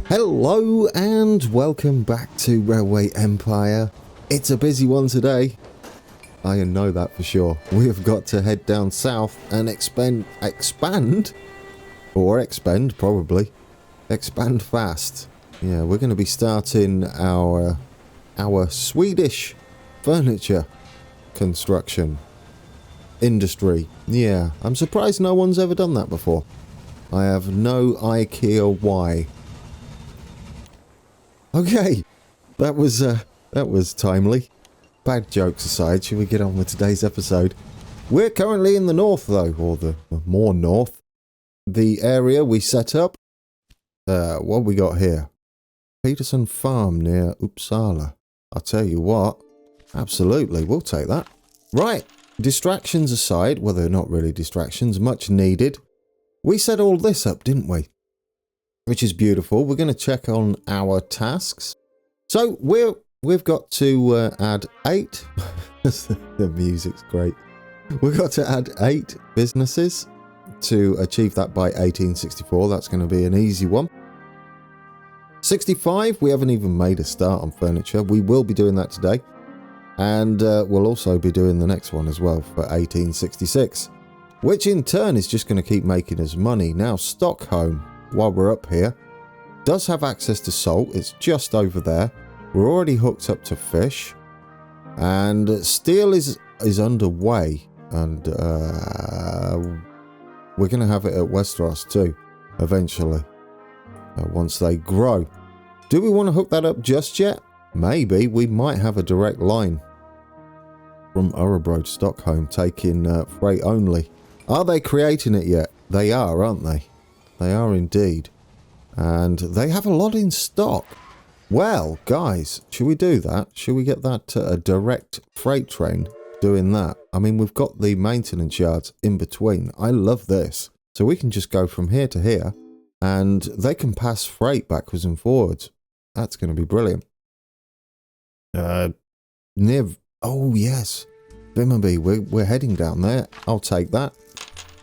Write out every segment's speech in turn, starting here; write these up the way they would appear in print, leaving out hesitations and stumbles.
Hello and welcome back to Railway Empire. It's a busy one today. I know that for sure. We have got to head down south and expand probably. Expand fast. Yeah, we're going to be starting our Swedish furniture construction industry. Yeah, I'm surprised no one's ever done that before. I have no idea why. Okay, that was timely. Bad jokes aside, shall we get on with today's episode? We're currently in the north though, or the more north. The area we set up. What we got here? Peterson Farm near Uppsala. I'll tell you what, absolutely, we'll take that. Right, distractions aside, well they're not really distractions, much needed. We set all this up, didn't we? Which is beautiful. We're going to check on our tasks. So we've got to add 8. The music's great. We've got to add 8 businesses to achieve that by 1864. That's going to be an easy one. 65, we haven't even made a start on furniture. We will be doing that today. And we'll also be doing the next one as well for 1866. Which in turn is just going to keep making us money. Now Stockholm, while we're up here, does have access to salt. It's just over there. We're already hooked up to fish. And steel is underway. And we're going to have it at Westeros too, eventually. Once they grow. Do we want to hook that up just yet? Maybe. We might have a direct line from Örebro to Stockholm, taking freight only. Are they creating it yet? They are, aren't they? They are indeed. And they have a lot in stock. Well, guys, should we do that? Should we get that a direct freight train doing that? I mean, we've got the maintenance yards in between. I love this. So we can just go from here to here and they can pass freight backwards and forwards. That's going to be brilliant. Oh, yes. Bimmerby, we're heading down there. I'll take that.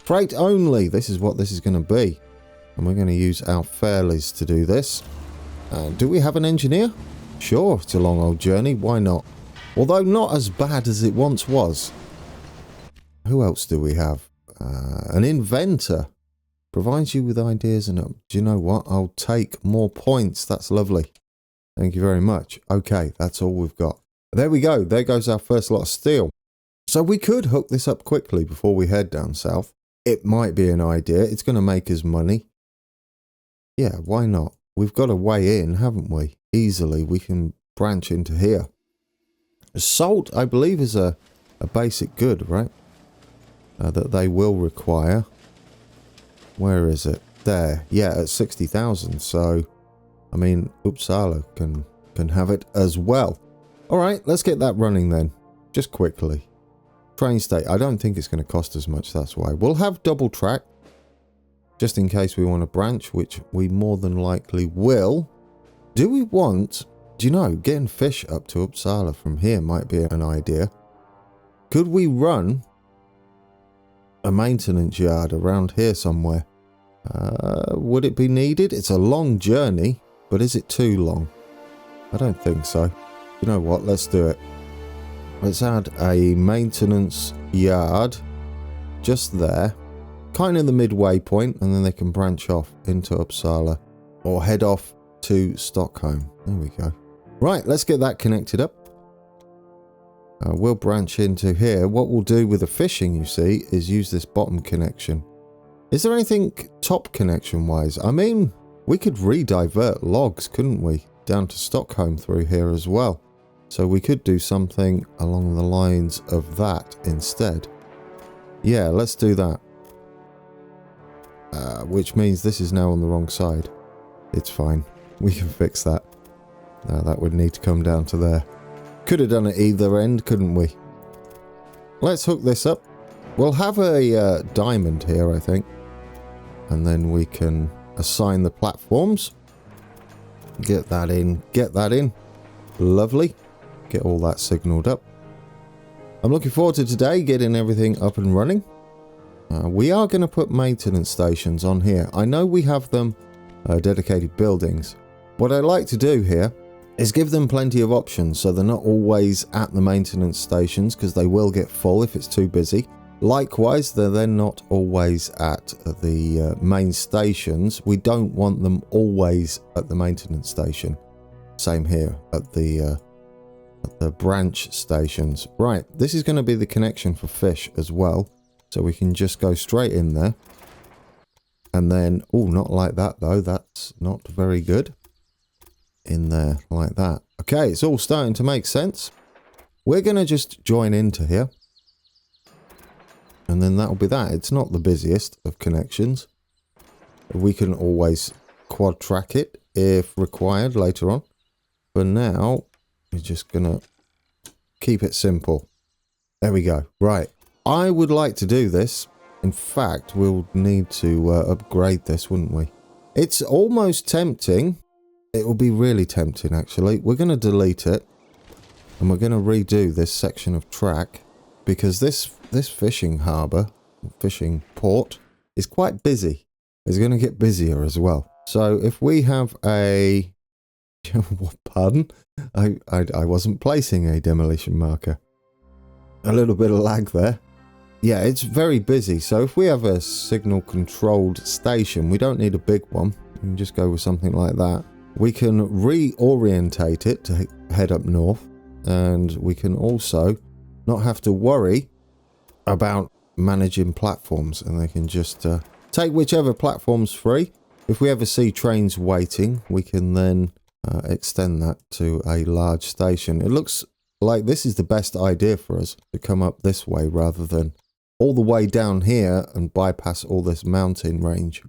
Freight only. This is what this is going to be. And we're going to use our fairlies to do this. Do we have an engineer? Sure, it's a long old journey. Why not? Although not as bad as it once was. Who else do we have? An inventor. Provides you with ideas and... do you know what? I'll take more points. That's lovely. Thank you very much. Okay, that's all we've got. There we go. There goes our first lot of steel. So we could hook this up quickly before we head down south. It might be an idea. It's going to make us money. Yeah, why not? We've got a way in, haven't we? Easily, we can branch into here. Salt, I believe, is a basic good, right? That they will require. Where is it? There. Yeah, at 60,000. So, I mean, Uppsala can have it as well. All right, let's get that running then. Just quickly. Train state. I don't think it's going to cost as much, that's why. We'll have double track. Just in case we want to branch, which we more than likely will. Do we want... do you know, getting fish up to Uppsala from here might be an idea. Could we run a maintenance yard around here somewhere? Would it be needed? It's a long journey, but is it too long? I don't think so. You know what? Let's do it. Let's add a maintenance yard just there, kind of the midway point, and then they can branch off into Uppsala or head off to Stockholm. There we go. Right, let's get that connected up. We'll branch into here. What we'll do with the fishing, you see, is use this bottom connection. Is there anything top connection wise? I mean, we could re-divert logs, couldn't we? Down to Stockholm through here as well. So we could do something along the lines of that instead. Yeah, let's do that. Which means this is now on the wrong side. It's fine. We can fix that. That would need to come down to there. Could have done it either end, couldn't we? Let's hook this up. We'll have a diamond here, I think. And then we can assign the platforms. Get that in. Get that in. Lovely. Get all that signaled up. I'm looking forward to today getting everything up and running. We are going to put maintenance stations on here. I know we have them dedicated buildings, What I like to do here is give them plenty of options so they're not always at the maintenance stations, because they will get full if it's too busy. Likewise, they're then not always at the main stations. We don't want them always at the maintenance station. Same here at the branch stations. Right, this is going to be the connection for fish as well. So we can just go straight in there. And then, oh, not like that though. That's not very good. In there, like that. Okay, it's all starting to make sense. We're going to just join into here. And then that'll be that. It's not the busiest of connections. We can always quad track it if required later on. For now, we're just going to keep it simple. There we go. Right. I would like to do this. In fact, we'll need to upgrade this, wouldn't we? It's almost tempting. It will be really tempting, actually. We're going to delete it. And we're going to redo this section of track. Because this fishing harbour, fishing port, is quite busy. It's going to get busier as well. So if we have a... Pardon? I wasn't placing a demolition marker. A little bit of lag there. Yeah, it's very busy. So if we have a signal controlled station, we don't need a big one. We can just go with something like that. We can reorientate it to head up north. And we can also not have to worry about managing platforms. And they can just take whichever platform's free. If we ever see trains waiting, we can then extend that to a large station. It looks like this is the best idea for us, to come up this way rather than all the way down here and bypass all this mountain range.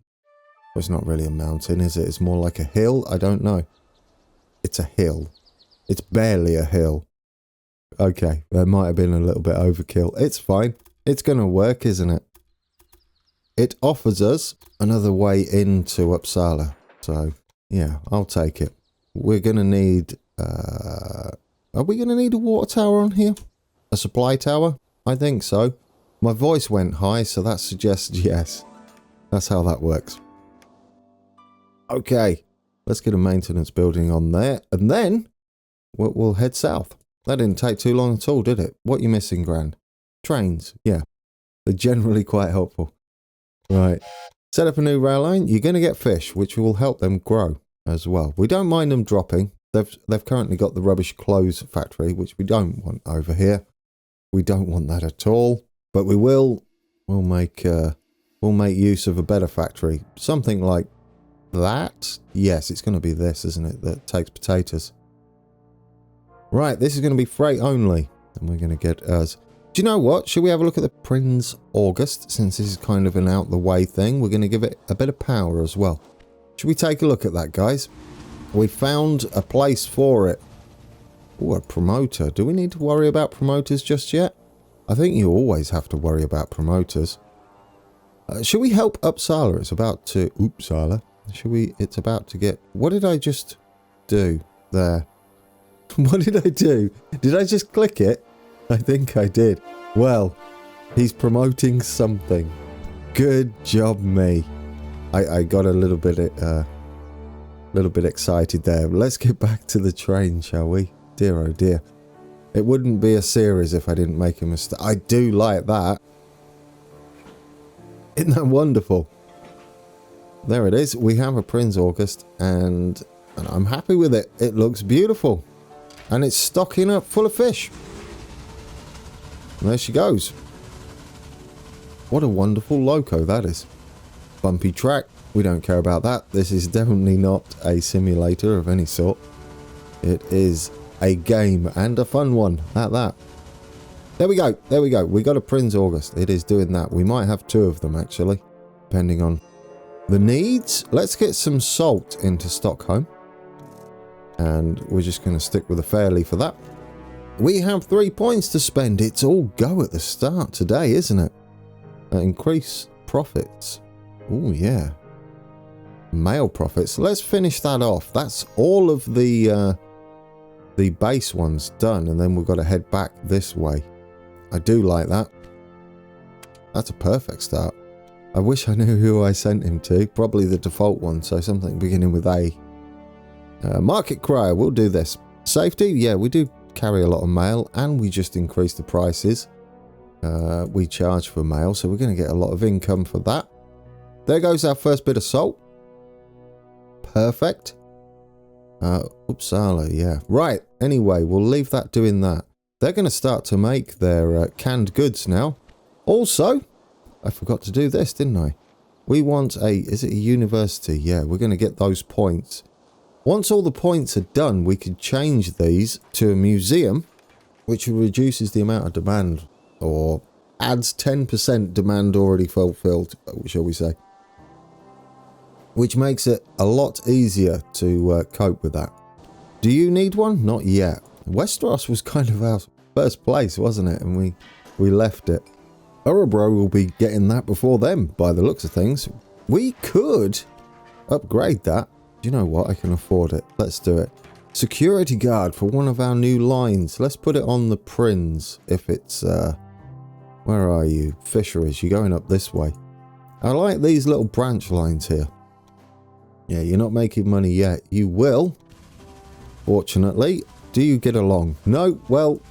Well, it's not really a mountain, is it? It's more like a hill. I don't know. It's a hill. It's barely a hill. Okay, that might have been a little bit overkill. It's fine. It's going to work, isn't it? It offers us another way into Uppsala. So, yeah, I'll take it. We're going to need... are we going to need a water tower on here? A supply tower? I think so. My voice went high, so that suggests yes. That's how that works. Okay, let's get a maintenance building on there. And then we'll head south. That didn't take too long at all, did it? What you missing, Grand? Trains, yeah. They're generally quite helpful. Right. Set up a new rail line. You're going to get fish, which will help them grow as well. We don't mind them dropping. They've currently got the rubbish clothes factory, which we don't want over here. We don't want that at all. But we'll make use of a better factory. Something like that. Yes, it's going to be this, isn't it? That takes potatoes. Right, this is going to be freight only. And we're going to get us... Do you know what? Should we have a look at the Prince August? Since this is kind of an out-the-way thing, we're going to give it a bit of power as well. Should we take a look at that, guys? We found a place for it. Oh, a promoter. Do we need to worry about promoters just yet? I think you always have to worry about promoters. Should we help Uppsala? It's about to... Uppsala. Should we... It's about to get... What did I just do there? What did I do? Did I just click it? I think I did. Well, he's promoting something. Good job, me. I got a little bit excited there. Let's get back to the train, shall we? Dear oh dear. It wouldn't be a series if I didn't make a mistake. I do like that. Isn't that wonderful? There it is. We have a Prince August and I'm happy with it. It looks beautiful. And it's stocking up full of fish. And there she goes. What a wonderful loco that is. Bumpy track. We don't care about that. This is definitely not a simulator of any sort. It is a game and a fun one at that. There we go. There we go. We got a Prince August. It is doing that. We might have two of them actually, depending on the needs. Let's get some salt into Stockholm. And we're just going to stick with a fairly for that. We have 3 points to spend. It's all go at the start today, isn't it? Increase profits. Oh, yeah. Mail profits. Let's finish that off. That's all of the base ones done. And then we've got to head back this way. I do like that. That's a perfect start. I wish I knew who I sent him to. Probably the default one. So something beginning with A. Market crier, we'll do this. Safety, yeah, we do carry a lot of mail, and we just increased the prices we charge for mail, so we're going to get a lot of income for that. There goes our first bit of salt. Perfect. Uppsala, yeah. Right, anyway, we'll leave that doing that. They're going to start to make their canned goods now. Also, I forgot to do this, didn't I? We want is it a university? Yeah, we're going to get those points. Once all the points are done, we could change these to a museum, which reduces the amount of demand, or adds 10% demand already fulfilled, shall we say. Which makes it a lot easier to cope with that. Do you need one? Not yet. Westeros was kind of our first place, wasn't it? And we left it. Örebro will be getting that before them, by the looks of things. We could upgrade that. Do you know what? I can afford it. Let's do it. Security guard for one of our new lines. Let's put it on the Prinz. If it's, where are you? Fisheries. You're going up this way. I like these little branch lines here. Yeah, you're not making money yet. You will. Fortunately. Do you get along? No? Well,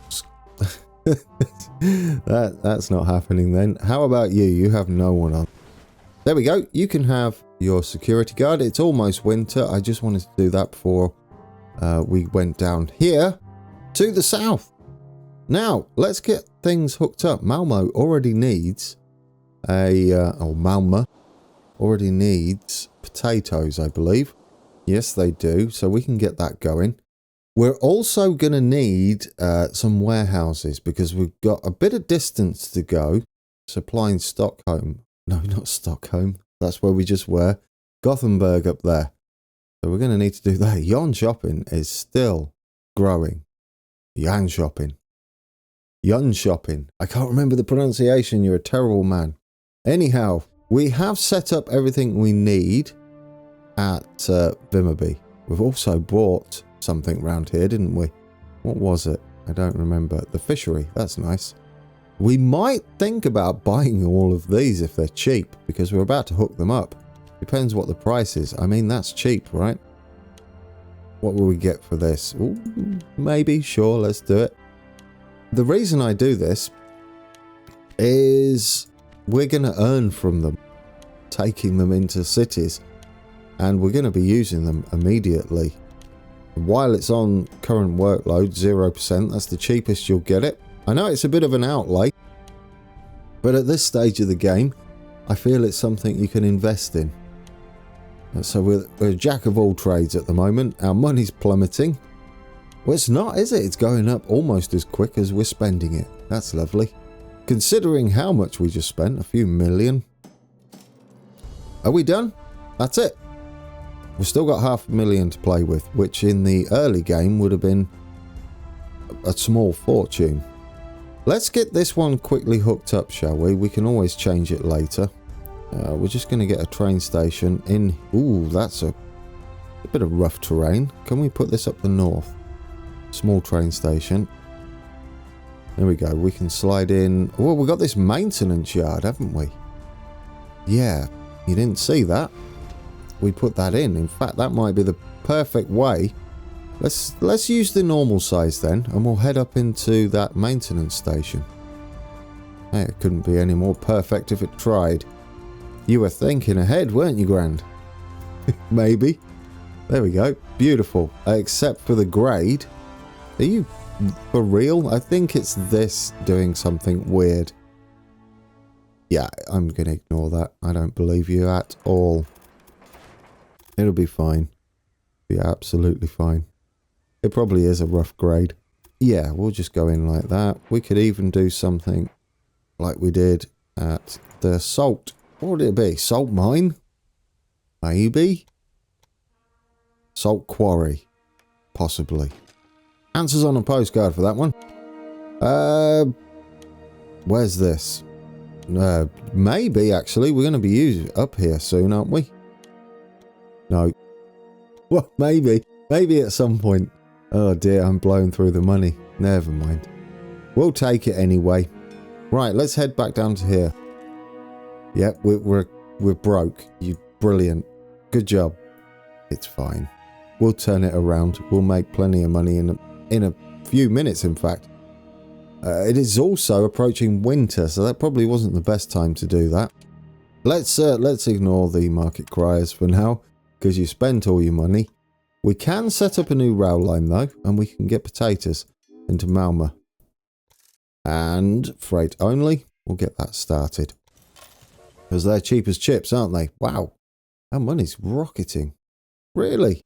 that's not happening then. How about you? You have no one on. There we go. You can have your security guard. It's almost winter. I just wanted to do that before we went down here to the south. Now, let's get things hooked up. Malmo already needs Malmö already needs potatoes, I believe. Yes, they do. So we can get that going. We're also going to need some warehouses because we've got a bit of distance to go supplying Stockholm. No, not Stockholm. That's where we just were. Gothenburg up there. So we're going to need to do that. Yon shopping is still growing. Yan shopping. Yun shopping. I can't remember the pronunciation. You're a terrible man. Anyhow, we have set up everything we need at Vimmerby. We've also bought something round here, didn't we? What was it? I don't remember. The fishery. That's nice. We might think about buying all of these if they're cheap, because we're about to hook them up. Depends what the price is. I mean, that's cheap, right? What will we get for this? Ooh, maybe. Sure, let's do it. The reason I do this is we're going to earn from them, taking them into cities, and we're going to be using them immediately. While it's on current workload, 0%, that's the cheapest you'll get it. I know it's a bit of an outlay, but at this stage of the game, I feel it's something you can invest in. So we're a jack of all trades at the moment. Our money's plummeting. Well, it's not, is it? It's going up almost as quick as we're spending it. That's lovely. Considering how much we just spent, a few million. Are we done? That's it. We've still got 500,000 to play with, which in the early game would have been a small fortune. Let's get this one quickly hooked up, shall we? We can always change it later. We're just going to get a train station in. Ooh, that's a bit of rough terrain. Can we put this up the north? Small train station. There we go. We can slide in. Well, we've got this maintenance yard, haven't we? Yeah, you didn't see that. We put that in. In fact, that might be the perfect way. Let's use the normal size then, and we'll head up into that maintenance station. Hey, it couldn't be any more perfect if it tried. You were thinking ahead, weren't you, Grand? Maybe. There we go. Beautiful. Except for the grade. Are you for real? I think it's this doing something weird. Yeah, I'm going to ignore that. I don't believe you at all. It'll be fine. Be absolutely fine. It probably is a rough grade. Yeah, we'll just go in like that. We could even do something like we did at the salt. What would it be? Salt mine? Maybe? Salt quarry? Possibly. Answers on a postcard for that one. Where's this? Maybe, actually. We're going to be up here soon, aren't we? No. Well, maybe. Maybe at some point. Oh dear, I'm blowing through the money. Never mind. We'll take it anyway. Right, let's head back down to here. Yep, we're broke. You brilliant. Good job. It's fine. We'll turn it around. We'll make plenty of money in a few minutes, in fact. It is also approaching winter, so that probably wasn't the best time to do that. Let's ignore the market criers for now, because you spent all your money. We can set up a new rail line, though, and we can get potatoes into Malmö. And freight only, we'll get that started. Because they're cheap as chips, aren't they? Wow, our money's rocketing. Really?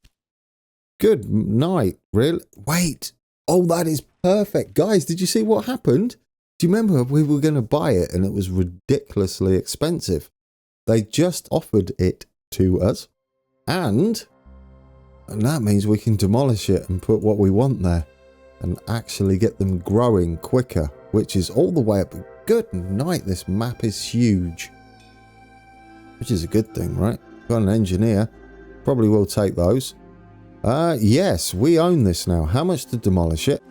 Good night, really? Wait, oh, that is perfect. Guys, did you see what happened? Do you remember we were going to buy it and it was ridiculously expensive? They just offered it to us, and that means we can demolish it and put what we want there and actually get them growing quicker, which is all the way up. Good night, this map is huge, which is a good thing, right? Got an engineer, probably will take those. Yes, we own this now. How much to demolish it?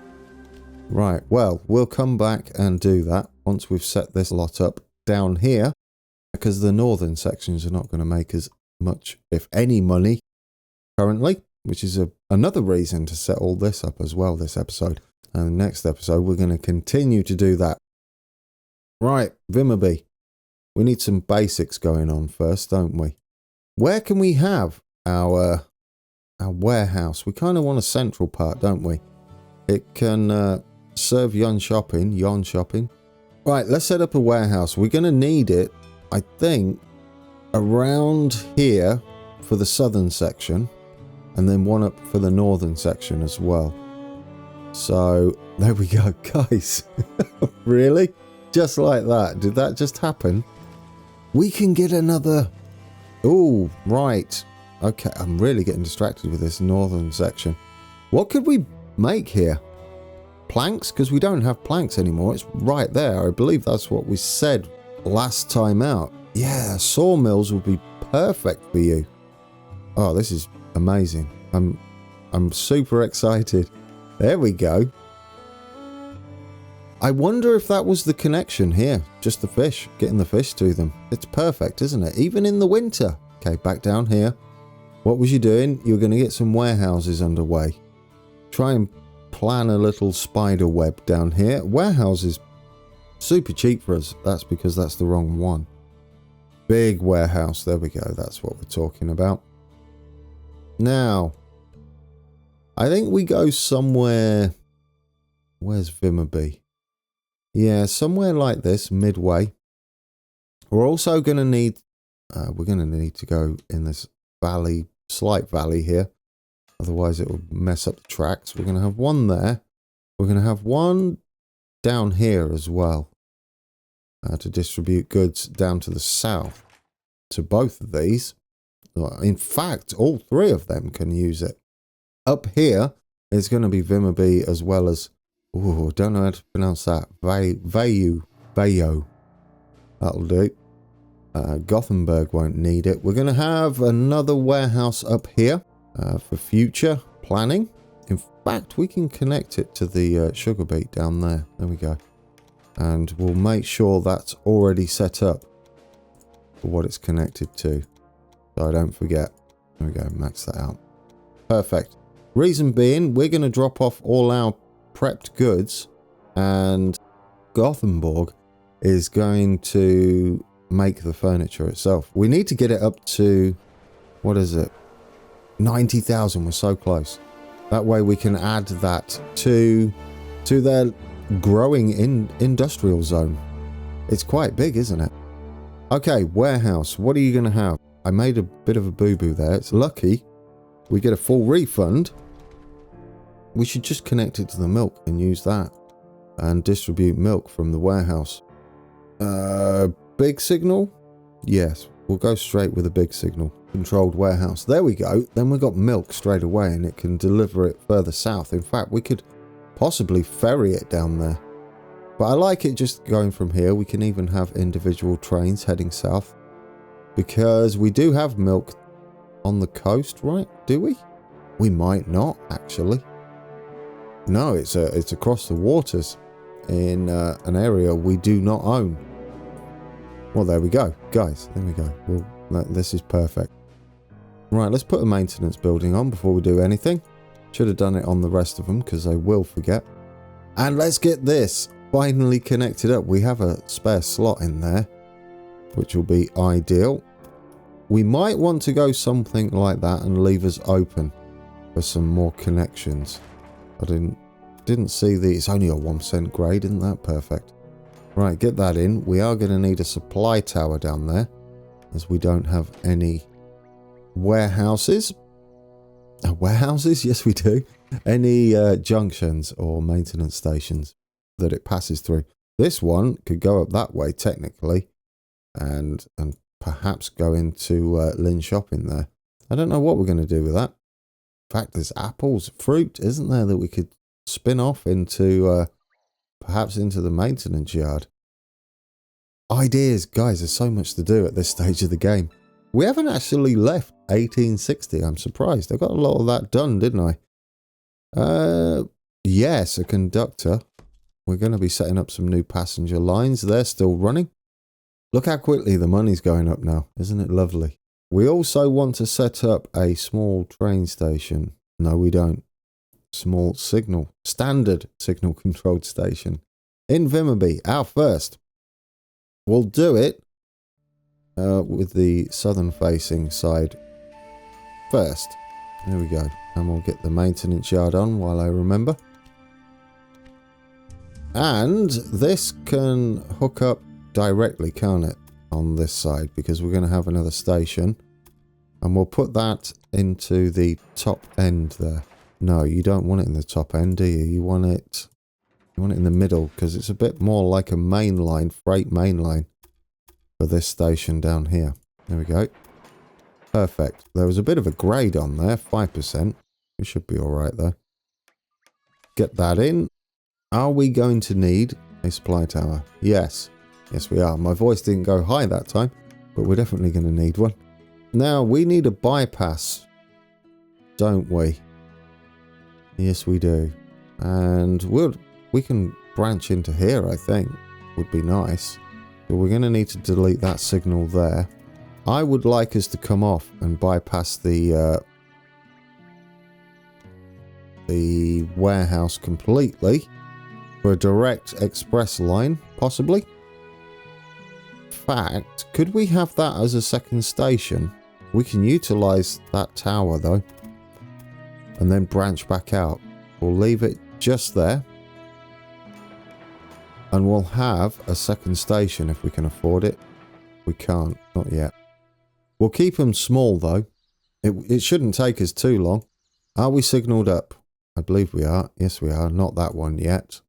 Right, well, we'll come back and do that once we've set this lot up down here, because the northern sections are not going to make as much, if any, money currently, which is another reason to set all this up as well this episode. And the next episode, we're going to continue to do that. Right, Vimmerby. We need some basics going on first, don't we? Where can we have our warehouse? We kind of want a central part, don't we? It can serve yon shopping. Right, let's set up a warehouse. We're going to need it, I think, around here for the southern section, and then one up for the northern section as well. So there we go, guys. Really? Just like that. Did that just happen? We can get another... Oh, right. Okay, I'm really getting distracted with this northern section. What could we make here? Planks? Because we don't have planks anymore. It's right there. I believe that's what we said last time out. Yeah, sawmills would be perfect for you. Oh, this is amazing. I'm super excited. There we go. I wonder if that was the connection here. Just the fish. Getting the fish to them. It's perfect, isn't it? Even in the winter. Okay, back down here. What was you doing? You were going to get some warehouses underway. Try and plan a little spider web down here. Warehouses, super cheap for us. That's because that's the wrong one. Big warehouse. There we go. That's what we're talking about. Now, I think we go somewhere... Where's Vimmerby? Yeah, somewhere like this, midway. We're also going to need... we're going to need to go in this valley, slight valley here. Otherwise it will mess up the tracks. We're going to have one there. We're going to have one down here as well. To distribute goods down to the south. To both of these. In fact, all three of them can use it. Up here is going to be Vimmerby as well as... Oh, don't know how to pronounce that. Vayo. That'll do. Gothenburg won't need it. We're going to have another warehouse up here for future planning. In fact, we can connect it to the sugar beet down there. There we go. And we'll make sure that's already set up for what it's connected to. So I don't forget. There we go. Max that out. Perfect. Reason being, we're going to drop off all our prepped goods, and Gothenburg is going to make the furniture itself. We need to get it up to, what is it? 90,000. We're so close. That way we can add that to their growing industrial zone. It's quite big, isn't it? Okay, warehouse. What are you going to have? I made a bit of a boo-boo there. It's lucky we get a full refund. We should just connect it to the milk and use that and distribute milk from the warehouse. Big signal? Yes, we'll go straight with a big signal. Controlled warehouse. There we go. Then we've got milk straight away and it can deliver it further south. In fact, we could possibly ferry it down there. But I like it just going from here. We can even have individual trains heading south. Because we do have milk on the coast, right? Do we? We might not, actually. No, it's across the waters in an area we do not own. Well, there we go, guys. There we go. Well, this is perfect. Right, let's put a maintenance building on before we do anything. Should have done it on the rest of them because I will forget. And let's get this finally connected up. We have a spare slot in there, which will be ideal. We might want to go something like that and leave us open for some more connections. I didn't see the... It's only a 1% grade, isn't that perfect? Right, get that in. We are going to need a supply tower down there, as we don't have any warehouses. Warehouses? Yes, we do. Any junctions or maintenance stations that it passes through. This one could go up that way, technically, and perhaps go into Lynn Shopping there. I don't know what we're going to do with that. In fact, there's apples, fruit, isn't there, that we could spin off into, perhaps into the maintenance yard. Ideas, guys, there's so much to do at this stage of the game. We haven't actually left 1860, I'm surprised. I got a lot of that done, didn't I? Yes, a conductor. We're going to be setting up some new passenger lines. They're still running. Look how quickly the money's going up now. Isn't it lovely? We also want to set up a small train station. No, we don't. Small signal. Standard signal controlled station. In Vimmerby, our first. We'll do it with the southern facing side first. There we go. And we'll get the maintenance yard on while I remember. And this can hook up directly, can't it? On this side, because we're going to have another station. And we'll put that into the top end there. No, you don't want it in the top end, do you? You want it in the middle, because it's a bit more like a main line, freight main line for this station down here. There we go. Perfect. There was a bit of a grade on there, 5%. We should be all right though. Get that in. Are we going to need a supply tower? Yes. Yes, we are. My voice didn't go high that time, but we're definitely going to need one. Now, we need a bypass, don't we? Yes, we do. And we can branch into here, I think. Would be nice. But we're going to need to delete that signal there. I would like us to come off and bypass the warehouse completely for a direct express line, possibly. In fact, could we have that as a second station? We can utilize that tower though, and then branch back out. We'll leave it just there, and we'll have a second station if we can afford it. We can't, not yet. We'll keep them small though. It shouldn't take us too long. Are we signalled up? I believe we are. Yes, we are. Not that one yet.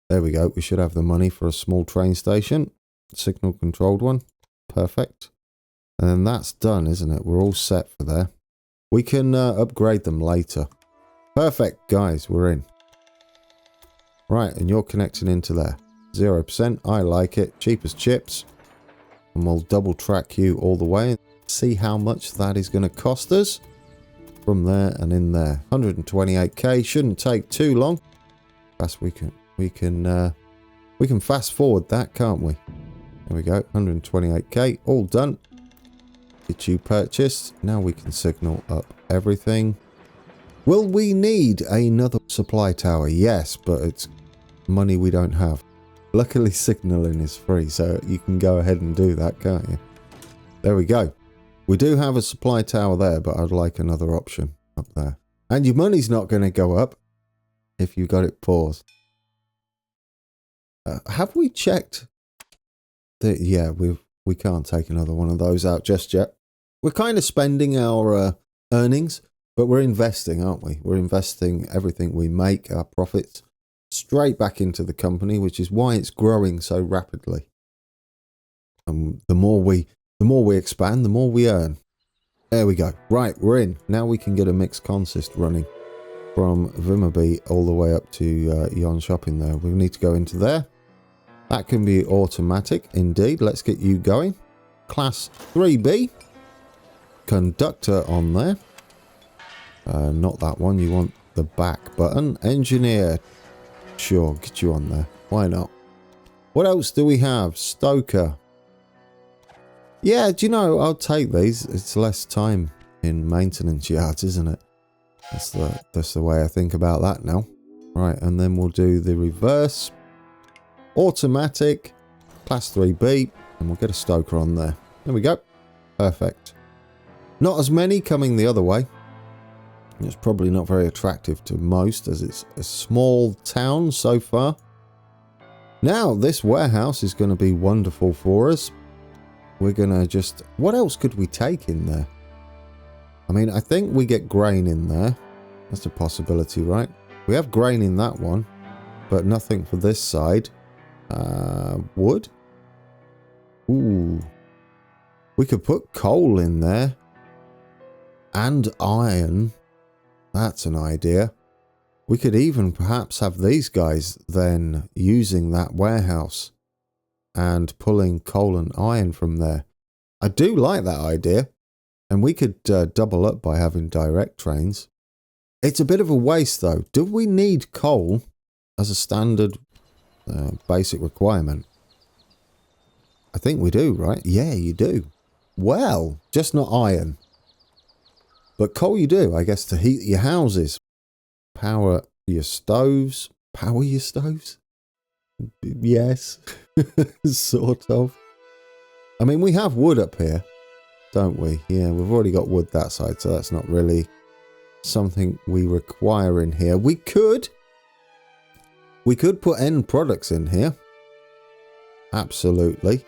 There we go. We should have the money for a small train station. Signal controlled one. Perfect. And then that's done, isn't it? We're all set for there. We can upgrade them later. Perfect, guys. We're in. Right, and you're connecting into there. 0%. I like it. Cheap as chips. And we'll double track you all the way and see how much that is going to cost us. From there and in there. 128k. Shouldn't take too long. Plus we can fast forward that, can't we? There we go. 128k. All done. Get you purchased. Now we can signal up everything. Will we need another supply tower? Yes, but it's money we don't have. Luckily signaling is free, so you can go ahead and do that, can't you? There we go. We do have a supply tower there, but I'd like another option up there. And your money's not going to go up if you got it paused. Have we checked that? Yeah, we can't take another one of those out just yet. We're kind of spending our earnings, but we're investing, aren't we? We're investing everything we make, our profits, straight back into the company, which is why it's growing so rapidly. And the more we expand, the more we earn. There we go. Right, we're in. Now we can get a mixed consist running from Vimmerby all the way up to Yon Shopping there. We need to go into there. That can be automatic, indeed. Let's get you going. Class 3B. Conductor on there. Not that one. You want the back button. Engineer. Sure, get you on there. Why not? What else do we have? Stoker. Yeah, do you know, I'll take these. It's less time in maintenance yards, isn't it? That's the way I think about that now. Right, and then we'll do the reverse. Automatic. Class 3B. And we'll get a stoker on there. There we go. Perfect. Not as many coming the other way. It's probably not very attractive to most as it's a small town so far. Now, this warehouse is going to be wonderful for us. We're going to just... What else could we take in there? I mean, I think we get grain in there. That's a possibility, right? We have grain in that one, but nothing for this side. Wood? Ooh. We could put coal in there. And iron. That's an idea. We could even perhaps have these guys then using that warehouse and pulling coal and iron from there. I do like that idea. And we could double up by having direct trains. It's a bit of a waste though. Do we need coal as a standard basic requirement? I think we do, right? Yeah, you do. Well, just not iron. But coal you do, I guess, to heat your houses. Power your stoves. Power your stoves? Yes. Sort of. I mean, we have wood up here, don't we? Yeah, we've already got wood that side, so that's not really something we require in here. We could put end products in here. Absolutely.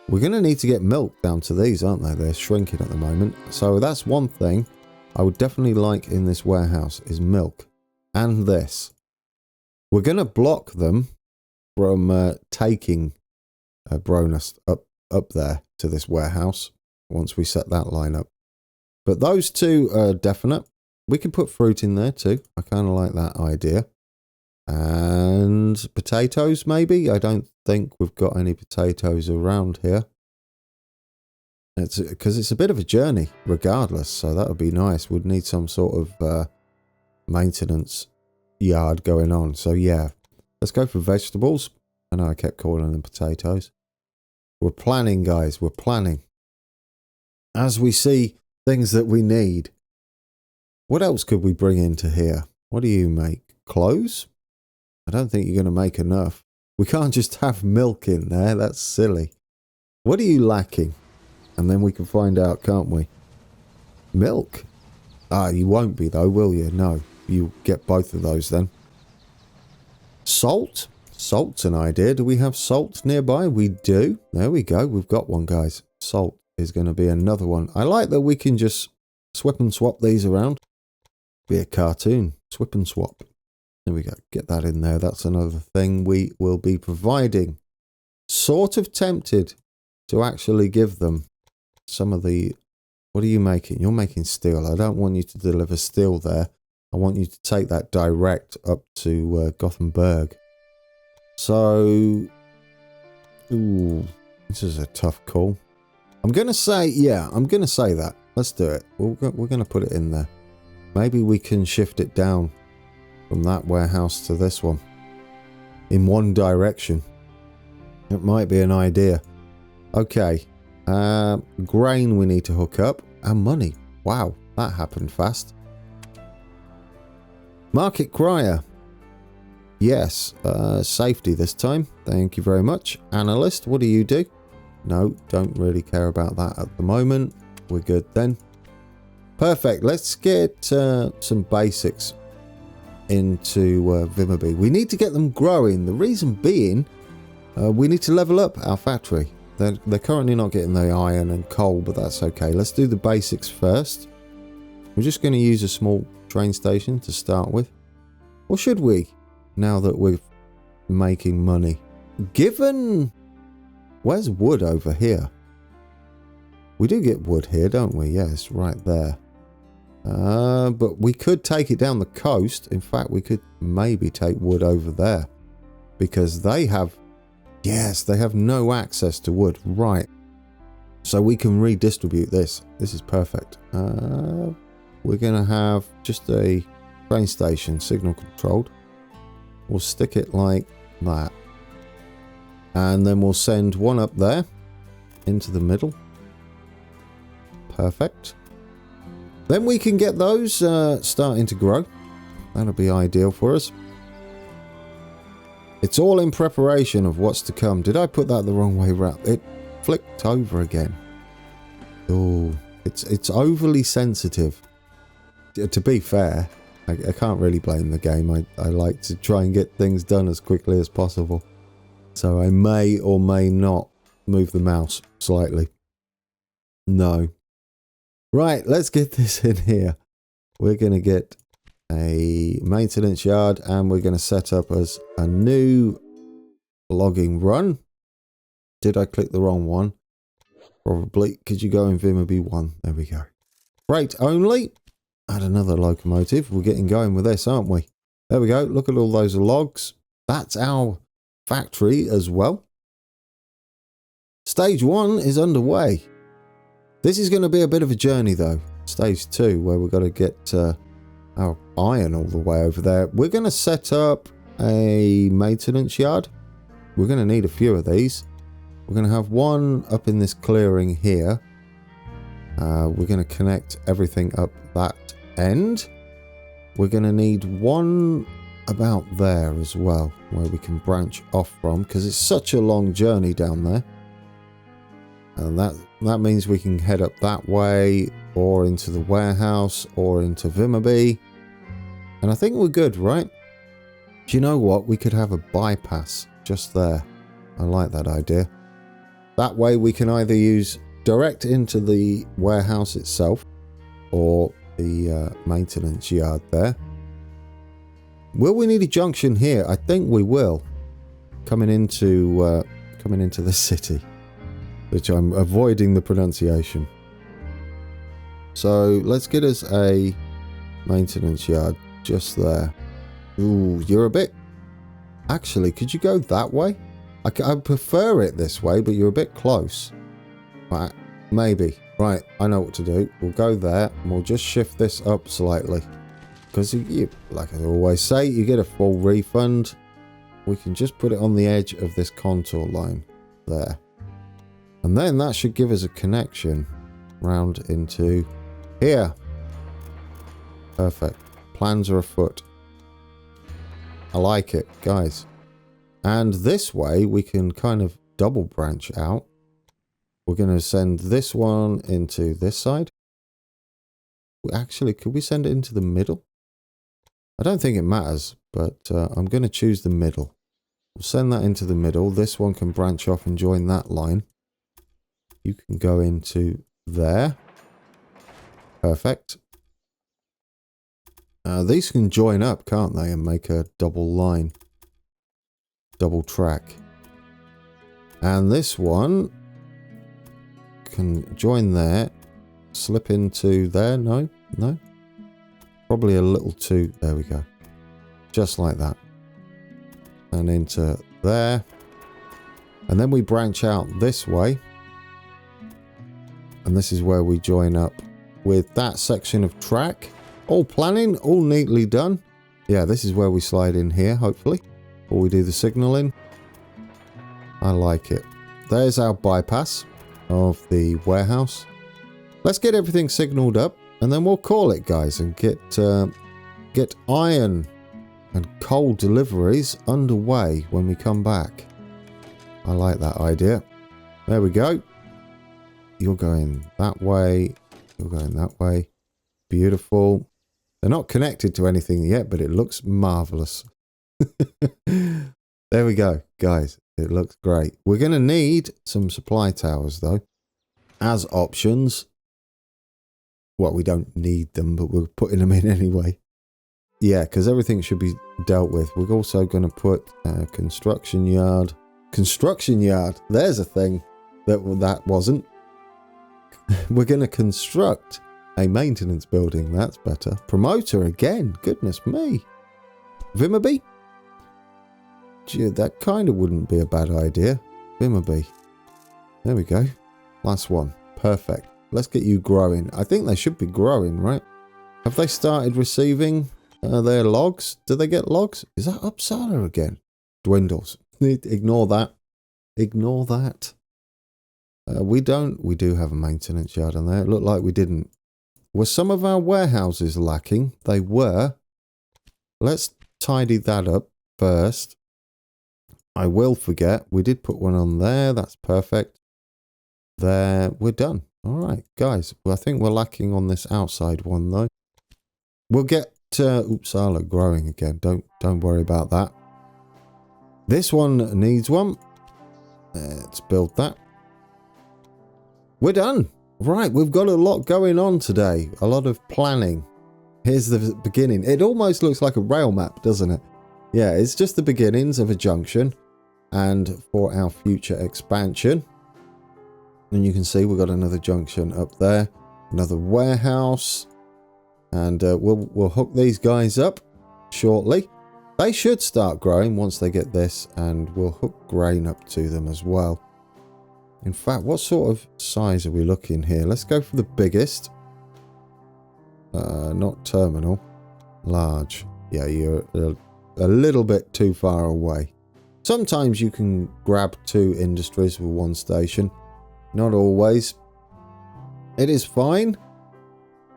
We're going to need to get milk down to these, aren't they? They're shrinking at the moment. So that's one thing I would definitely like in this warehouse is milk. And this. We're going to block them from taking Bronus up there to this warehouse once we set that line up. But those two are definite. We can put fruit in there too. I kind of like that idea. And potatoes maybe? I don't think we've got any potatoes around here. It's because it's a bit of a journey regardless, so that would be nice. We'd need some sort of maintenance yard going on. So yeah, let's go for vegetables. I know I kept calling them potatoes. We're planning, guys. We're planning. As we see things that we need. What else could we bring into here? What do you make? Clothes? I don't think you're going to make enough. We can't just have milk in there. That's silly. What are you lacking? And then we can find out, can't we? Milk? Ah, you won't be though, will you? No. You get both of those then. Salt? Salt's an idea. Do we have salt nearby? We do. There we go. We've got one, guys. Salt is going to be another one. I like that we can just swip and swap these around. Be a cartoon. Swip and swap. There we go. Get that in there. That's another thing we will be providing. Sort of tempted to actually give them some of the... What are you making? You're making steel. I don't want you to deliver steel there. I want you to take that direct up to Gothenburg. So... Ooh, this is a tough call. I'm going to say, yeah, I'm going to say that. Let's do it. We're going to put it in there. Maybe we can shift it down from that warehouse to this one in one direction. It might be an idea. Okay. Grain we need to hook up. And money. Wow, that happened fast. Market crier. Yes. Safety this time. Thank you very much. Analyst, what do you do? No, don't really care about that at the moment. We're good then. Perfect. Let's get some basics into Vimmerby. We need to get them growing. The reason being, we need to level up our factory. They're currently not getting the iron and coal, but that's okay. Let's do the basics first. We're just going to use a small train station to start with. Or should we? Now that we're making money. Given... Where's wood over here? We do get wood here, don't we? Yes, right there. But we could take it down the coast. In fact, we could maybe take wood over there. Because they have... Yes, they have no access to wood. Right. So we can redistribute this. This is perfect. We're going to have just a train station, signal controlled. We'll stick it like that. And then we'll send one up there. into the middle. Perfect. Then we can get those starting to grow. That'll be ideal for us. It's all in preparation of what's to come. Did I put that the wrong way around? It flicked over again. Oh, it's overly sensitive. To be fair, I can't really blame the game. I like to try and get things done as quickly as possible. So I may or may not move the mouse slightly. No. Right, let's get this in here. We're going to get a maintenance yard and we're going to set up as a new logging run. Did I click the wrong one? Probably. Could you go in Vimmerby 1? There we go. Freight only. Add another locomotive. We're getting going with this, aren't we? There we go. Look at all those logs. That's our factory as well. Stage 1 is underway. This is going to be a bit of a journey though. Stage 2, where we've got to get our iron all the way over there. We're going to set up a maintenance yard. We're going to need a few of these. We're going to have one up in this clearing here. We're going to connect everything up that end. We're going to need one about there as well, where we can branch off from, because it's such a long journey down there. And that means we can head up that way, or into the warehouse, or into Vimmerby. And I think we're good, right? Do you know what? We could have a bypass just there. I like that idea. That way we can either use direct into the warehouse itself, or the maintenance yard there. Will we need a junction here? I think we will. Coming into the city, which I'm avoiding the pronunciation. So let's get us a maintenance yard just there. Ooh, you're a bit... Actually, could you go that way? I prefer it this way, but you're a bit close. Right, maybe. Right, I know what to do. We'll go there, and we'll just shift this up slightly. Because, like I always say, you get a full refund. We can just put it on the edge of this contour line. There. And then that should give us a connection round into here. Perfect. Plans are afoot. I like it, guys. And this way we can kind of double branch out. We're going to send this one into this side. Actually, could we send it into the middle? I don't think it matters, but I'm going to choose the middle. We'll send that into the middle. This one can branch off and join that line. You can go into there. Perfect. These can join up, can't they, and make a double line. Double track. And this one can join there. Slip into there. No. Probably a little too... There we go. Just like that. And into there. And then we branch out this way. And this is where we join up with that section of track. All planning, all neatly done. Yeah, this is where we slide in here, hopefully. Or we do the signalling. I like it. There's our bypass of the warehouse. Let's get everything signaled up. And then we'll call it, guys. And get iron and coal deliveries underway when we come back. I like that idea. There we go. You're going that way. You're going that way. Beautiful. They're not connected to anything yet, but it looks marvelous. There we go, guys. It looks great. We're going to need some supply towers, though, as options. Well, we don't need them, but we're putting them in anyway. Yeah, because everything should be dealt with. We're also going to put a construction yard. Construction yard. There's a thing that wasn't. We're going to construct a maintenance building. That's better. Promoter again. Goodness me. Vimmerby? Gee, that kind of wouldn't be a bad idea. Vimmerby. There we go. Last one. Perfect. Let's get you growing. I think they should be growing, right? Have they started receiving their logs? Do they get logs? Is that Uppsala again? Dwindles. Ignore that. Ignore that. We don't. We do have a maintenance yard on there. It looked like we didn't. Were some of our warehouses lacking? They were. Let's tidy that up first. I will forget. We did put one on there. That's perfect. There. We're done. All right, guys. Well, I think we're lacking on this outside one, though. We'll get Uppsala growing again. Don't worry about that. This one needs one. Let's build that. We're done. Right, we've got a lot going on today. A lot of planning. Here's the beginning. It almost looks like a rail map, doesn't it? Yeah, it's just the beginnings of a junction. And for our future expansion. And you can see we've got another junction up there. Another warehouse. And we'll hook these guys up shortly. They should start growing once they get this. And we'll hook grain up to them as well. In fact, what sort of size are we looking here? Let's go for the biggest. Not terminal. Large. Yeah, you're a little bit too far away. Sometimes you can grab 2 industries with 1 station. Not always. It is fine.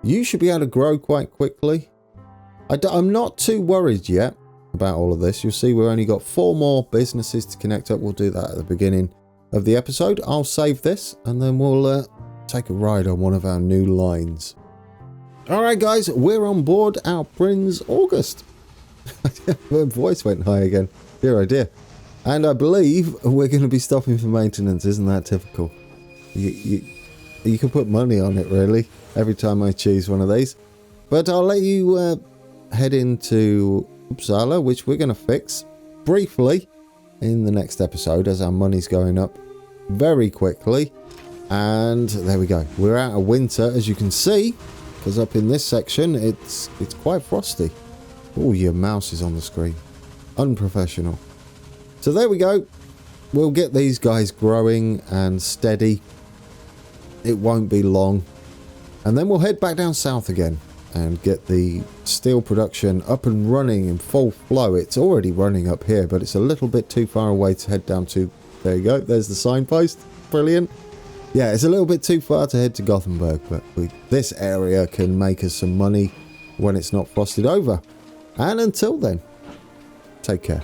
You should be able to grow quite quickly. I'm not too worried yet about all of this. You'll see we've only got 4 more businesses to connect up. We'll do that at the beginning of the episode. I'll save this and then we'll take a ride on one of our new lines. Alright guys, we're on board our Prince August. My voice went high again. Dear oh dear. And I believe we're going to be stopping for maintenance. Isn't that typical? You can put money on it really every time I choose one of these. But I'll let you head into Uppsala, which we're going to fix briefly in the next episode as our money's going up very quickly. And there we go. We're out of winter, as you can see, because up in this section it's quite frosty. Oh, your mouse is on the screen. Unprofessional. So there we go. We'll get these guys growing and steady. It won't be long. And then we'll head back down south again and get the steel production up and running in full flow. It's already running up here, but it's a little bit too far away to head down to. There you go. There's the signpost. Brilliant. Yeah, it's a little bit too far to head to Gothenburg, but this area can make us some money when it's not frosted over. And until then, take care.